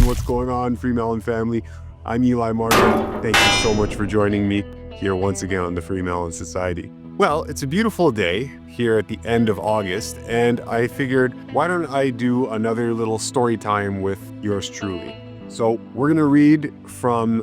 what's going on, FreeMelon family? I'm Eli Martin. Thank you so much for joining me here once again on the FreeMelon Society. Well, it's a beautiful day here at the end of August, and I figured, why don't I do another little story time with yours truly? So we're gonna read from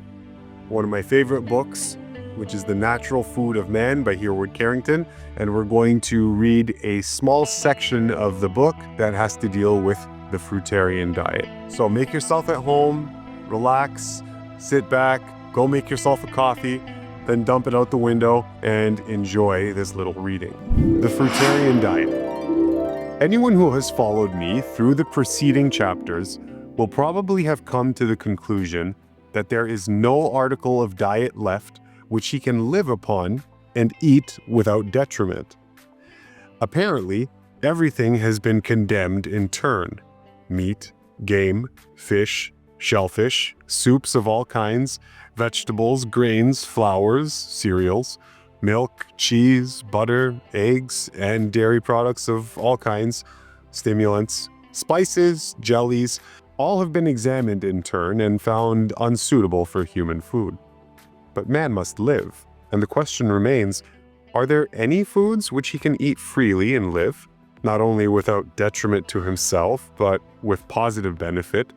one of my favorite books, which is The Natural Food of Man by Hereward Carrington, and we're going to read a small section of the book that has to deal with the Fruitarian diet. So make yourself at home, relax, sit back, go make yourself a coffee, then dump it out the window and enjoy this little reading. The Fruitarian diet. Anyone who has followed me through the preceding chapters will probably have come to the conclusion that there is no article of diet left which he can live upon and eat without detriment. Apparently, everything has been condemned in turn. Meat, game, fish, shellfish, soups of all kinds, vegetables, grains, flours, cereals, milk, cheese, butter, eggs, and dairy products of all kinds, stimulants, spices, jellies, all have been examined in turn and found unsuitable for human food. But man must live, and the question remains, are there any foods which he can eat freely and live, not only without detriment to himself, but with positive benefit,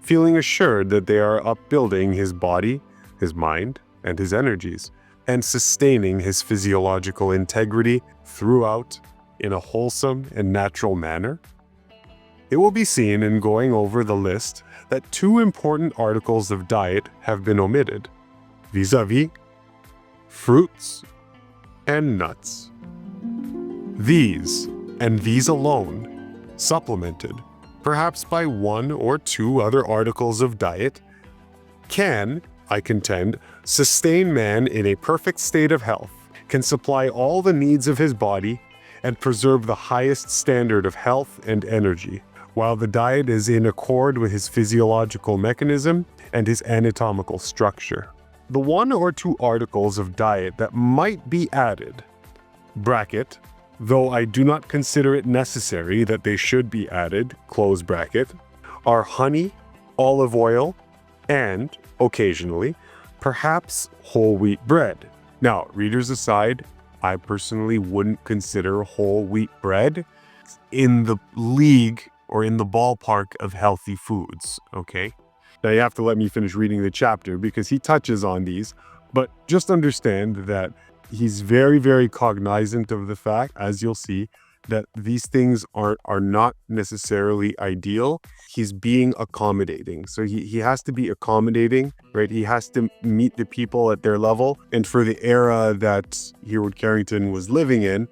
feeling assured that they are upbuilding his body, his mind, and his energies, and sustaining his physiological integrity throughout in a wholesome and natural manner? It will be seen in going over the list that two important articles of diet have been omitted, vis-a-vis fruits and nuts. These, and these alone, supplemented, perhaps by one or two other articles of diet, can, I contend, sustain man in a perfect state of health, can supply all the needs of his body, and preserve the highest standard of health and energy, while the diet is in accord with his physiological mechanism and his anatomical structure. The one or two articles of diet that might be added, bracket, though I do not consider it necessary that they should be added, close bracket, are honey, olive oil, and, occasionally, perhaps whole wheat bread. Now, readers aside, I personally wouldn't consider whole wheat bread in the league or in the ballpark of healthy foods, okay? Now you have to let me finish reading the chapter because he touches on these, but just understand that he's very, very cognizant of the fact, as you'll see, that these things are not necessarily ideal. He's being accommodating. So he has to be accommodating, right? He has to meet the people at their level. And for the era that Hereward Carrington was living in,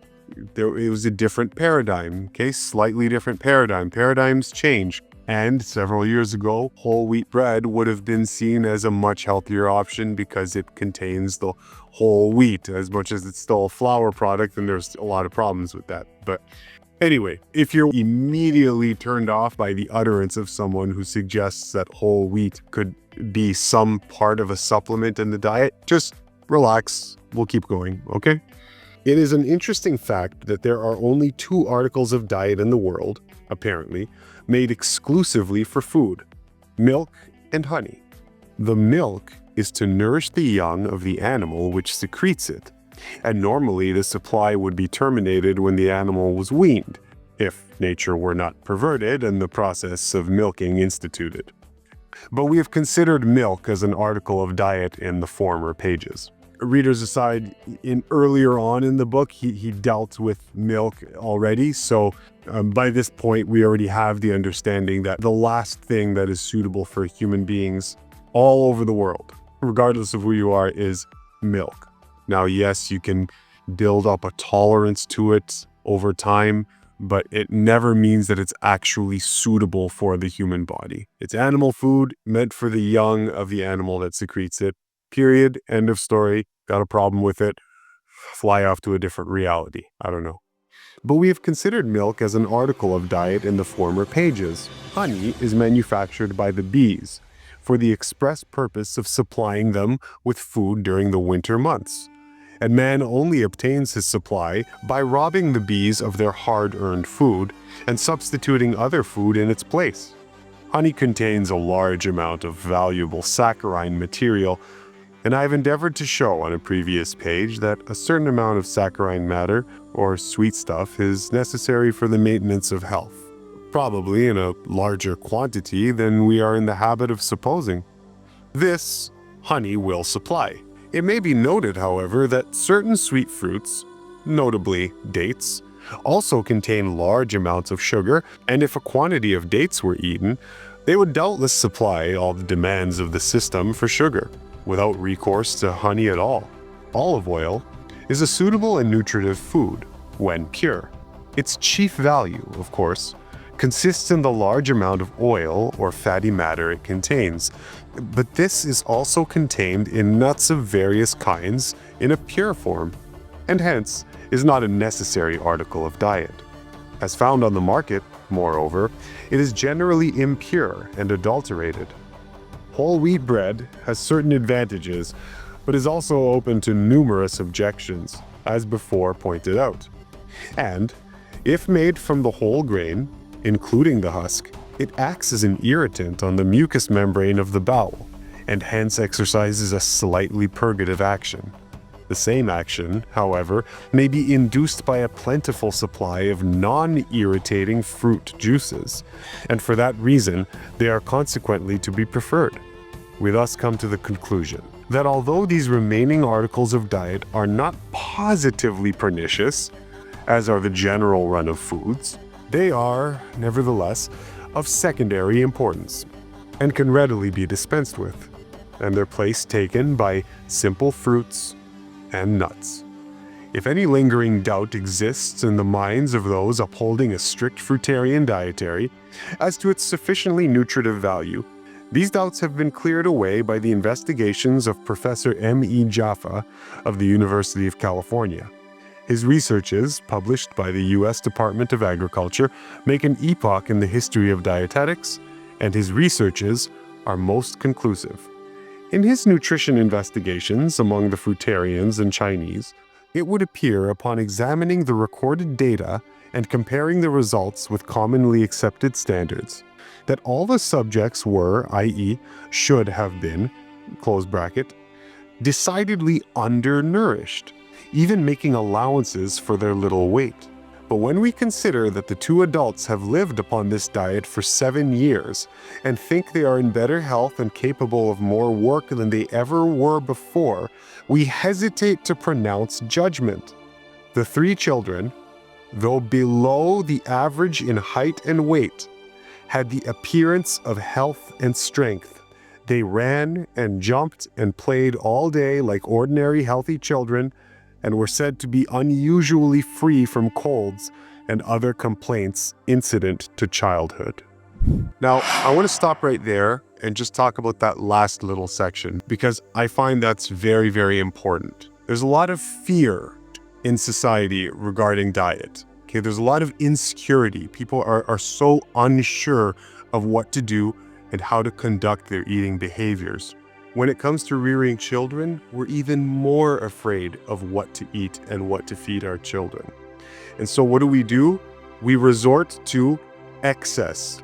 it was a different paradigm, okay? Slightly different paradigm. Paradigms change. And several years ago, whole wheat bread would have been seen as a much healthier option because it contains the whole wheat, as much as it's still a flour product, and there's a lot of problems with that. But anyway, if you're immediately turned off by the utterance of someone who suggests that whole wheat could be some part of a supplement in the diet, just relax. We'll keep going, okay? It is an interesting fact that there are only two articles of diet in the world, apparently, made exclusively for food, milk and honey. The milk is to nourish the young of the animal which secretes it, and normally the supply would be terminated when the animal was weaned, if nature were not perverted and the process of milking instituted. But we have considered milk as an article of diet in the former pages. Readers aside, earlier on in the book, he dealt with milk already, so by this point we already have the understanding that the last thing that is suitable for human beings all over the world, regardless of who you are, is milk. Now, yes, you can build up a tolerance to it over time, but it never means that it's actually suitable for the human body. It's animal food meant for the young of the animal that secretes it. Period. End of story. Got a problem with it. Fly off to a different reality. I don't know. But we have considered milk as an article of diet in the former pages. Honey is manufactured by the bees for the express purpose of supplying them with food during the winter months. And man only obtains his supply by robbing the bees of their hard-earned food and substituting other food in its place. Honey contains a large amount of valuable saccharine material, and I've endeavored to show on a previous page that a certain amount of saccharine matter, or sweet stuff, is necessary for the maintenance of health, probably in a larger quantity than we are in the habit of supposing. This, honey will supply. It may be noted, however, that certain sweet fruits, notably dates, also contain large amounts of sugar, and if a quantity of dates were eaten, they would doubtless supply all the demands of the system for sugar, without recourse to honey at all. Olive oil is a suitable and nutritive food when pure. Its chief value, of course, consists in the large amount of oil or fatty matter it contains, but this is also contained in nuts of various kinds in a pure form, and hence is not a necessary article of diet. As found on the market, moreover, it is generally impure and adulterated. Whole wheat bread has certain advantages, but is also open to numerous objections, as before pointed out. And, if made from the whole grain, including the husk, it acts as an irritant on the mucous membrane of the bowel, and hence exercises a slightly purgative action. The same action, however, may be induced by a plentiful supply of non-irritating fruit juices, and for that reason, they are consequently to be preferred. We thus come to the conclusion that although these remaining articles of diet are not positively pernicious, as are the general run of foods, they are, nevertheless, of secondary importance, and can readily be dispensed with, and their place taken by simple fruits and nuts. If any lingering doubt exists in the minds of those upholding a strict fruitarian dietary as to its sufficiently nutritive value, these doubts have been cleared away by the investigations of Professor M.E. Jaffa of the University of California. His researches, published by the U.S. Department of Agriculture, make an epoch in the history of dietetics, and his researches are most conclusive. In his nutrition investigations among the Fruitarians and Chinese, it would appear upon examining the recorded data and comparing the results with commonly accepted standards, that all the subjects were, i.e., should have been, close bracket, decidedly undernourished, even making allowances for their little weight. But when we consider that the two adults have lived upon this diet for 7 years and think they are in better health and capable of more work than they ever were before, we hesitate to pronounce judgment. The 3 children, though below the average in height and weight, had the appearance of health and strength. They ran and jumped and played all day like ordinary healthy children, and were said to be unusually free from colds and other complaints incident to childhood. Now, I want to stop right there and just talk about that last little section, because I find that's very, very important. There's a lot of fear in society regarding diet. Okay, there's a lot of insecurity. People are so unsure of what to do and how to conduct their eating behaviors. When it comes to rearing children, we're even more afraid of what to eat and what to feed our children. And so what do? We resort to excess.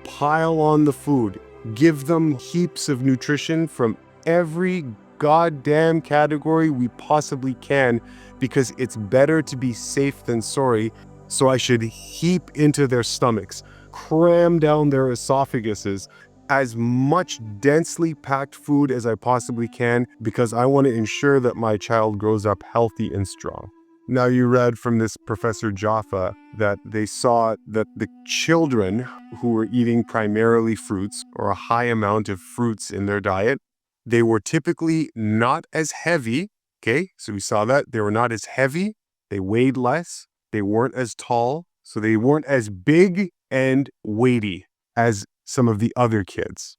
Pile on the food. Give them heaps of nutrition from every goddamn category we possibly can, because it's better to be safe than sorry. So I should heap into their stomachs, cram down their esophaguses, as much densely packed food as I possibly can, because I want to ensure that my child grows up healthy and strong. Now, you read from this Professor Jaffa that they saw that the children who were eating primarily fruits, or a high amount of fruits in their diet, they were typically not as heavy. Okay, so we saw that. They were not as heavy, they weighed less, they weren't as tall, so they weren't as big and weighty as some of the other kids.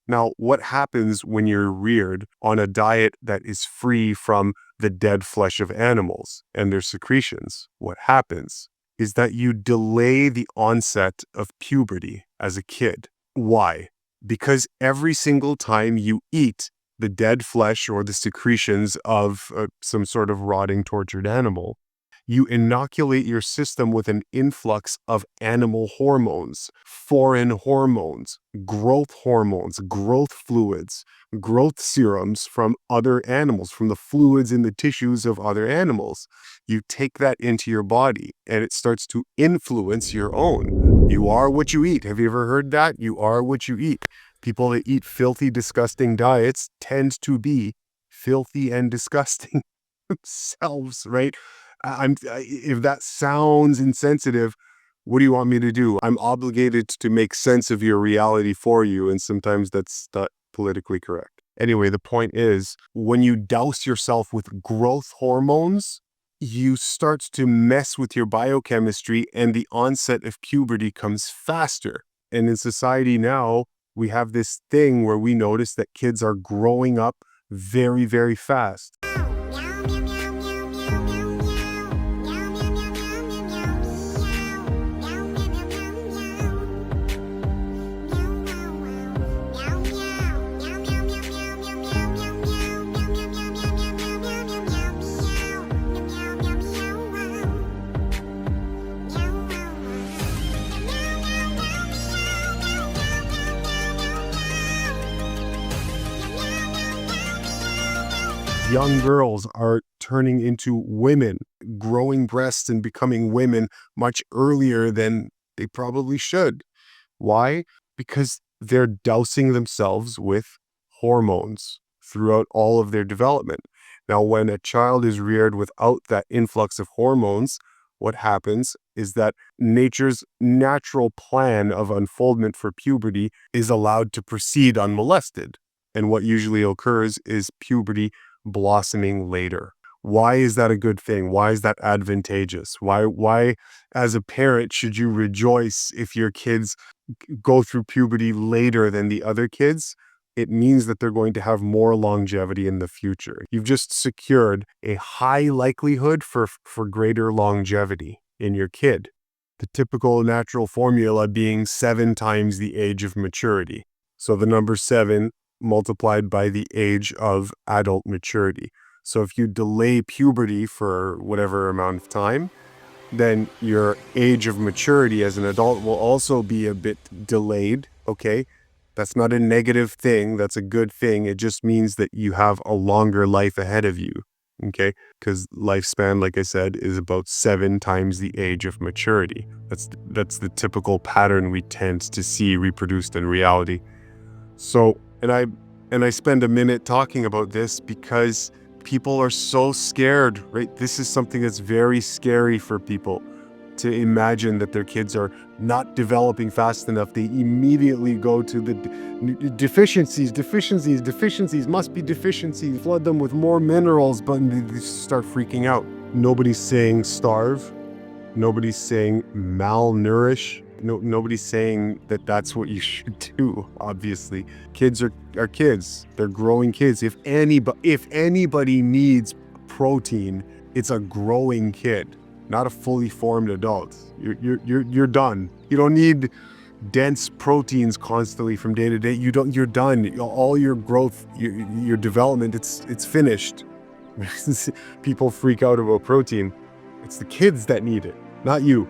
Now, what happens when you're reared on a diet that is free from the dead flesh of animals and their secretions? What happens is that you delay the onset of puberty as a kid. Why? Because every single time you eat the dead flesh or the secretions of some sort of rotting, tortured animal, You inoculate your system with an influx of animal hormones, foreign hormones, growth fluids, growth serums from other animals, from the fluids in the tissues of other animals. You take that into your body and it starts to influence your own. You are what you eat. Have you ever heard that? You are what you eat. People that eat filthy, disgusting diets tend to be filthy and disgusting themselves, right? If that sounds insensitive, what do you want me to do? I'm obligated to make sense of your reality for you, and sometimes that's not politically correct. Anyway, the point is, when you douse yourself with growth hormones, you start to mess with your biochemistry and the onset of puberty comes faster. And in society now, we have this thing where we notice that kids are growing up very, very fast. Young girls are turning into women, growing breasts and becoming women much earlier than they probably should. Why? Because they're dousing themselves with hormones throughout all of their development. Now, when a child is reared without that influx of hormones, what happens is that nature's natural plan of unfoldment for puberty is allowed to proceed unmolested. And what usually occurs is puberty blossoming later. Why is that a good thing? Why is that advantageous? Why as a parent should you rejoice if your kids go through puberty later than the other kids? It means that they're going to have more longevity in the future. You've just secured a high likelihood for greater longevity in your kid. The typical natural formula being 7 times the age of maturity. So the number 7 multiplied by the age of adult maturity. So if you delay puberty for whatever amount of time, then your age of maturity as an adult will also be a bit delayed, okay? That's not a negative thing, that's a good thing. It just means that you have a longer life ahead of you, okay? Because lifespan, like I said, is about 7 times the age of maturity. That's the typical pattern we tend to see reproduced in reality. So, and I spend a minute talking about this because people are so scared, right? This is something that's very scary for people to imagine that their kids are not developing fast enough. They immediately go to the deficiencies, must be deficiencies, flood them with more minerals, but they start freaking out. Nobody's saying starve. Nobody's saying malnourish. Nobody's saying that that's what you should do, obviously. Kids are kids. They're growing kids. If anybody needs protein, it's a growing kid, not a fully formed adult. You're done. You don't need dense proteins constantly from day to day. You're done. All your growth, your development, it's finished. People freak out about protein. It's the kids that need it, not you.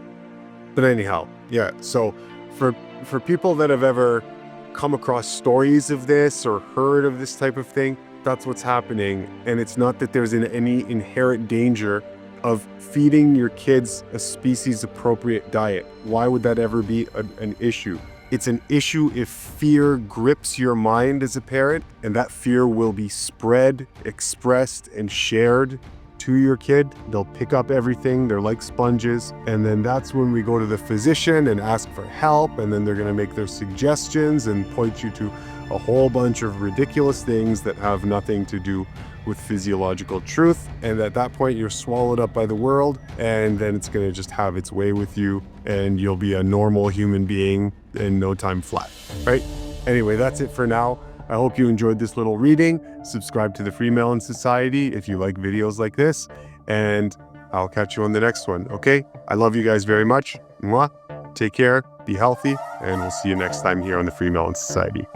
But anyhow, yeah, so for people that have ever come across stories of this or heard of this type of thing, that's what's happening. And it's not that there's any inherent danger of feeding your kids a species-appropriate diet. Why would that ever be an issue? It's an issue if fear grips your mind as a parent, and that fear will be spread, expressed, and shared to your kid. They'll pick up everything. They're like sponges. And then that's when we go to the physician and ask for help. And then they're going to make their suggestions and point you to a whole bunch of ridiculous things that have nothing to do with physiological truth. And at that point, you're swallowed up by the world. And then it's going to just have its way with you. And you'll be a normal human being in no time flat, right? Anyway, that's it for now. I hope you enjoyed this little reading. Subscribe to the FreeMelon Society if you like videos like this, and I'll catch you on the next one, okay? I love you guys very much. Mwah. Take care, be healthy, and we'll see you next time here on the FreeMelon Society.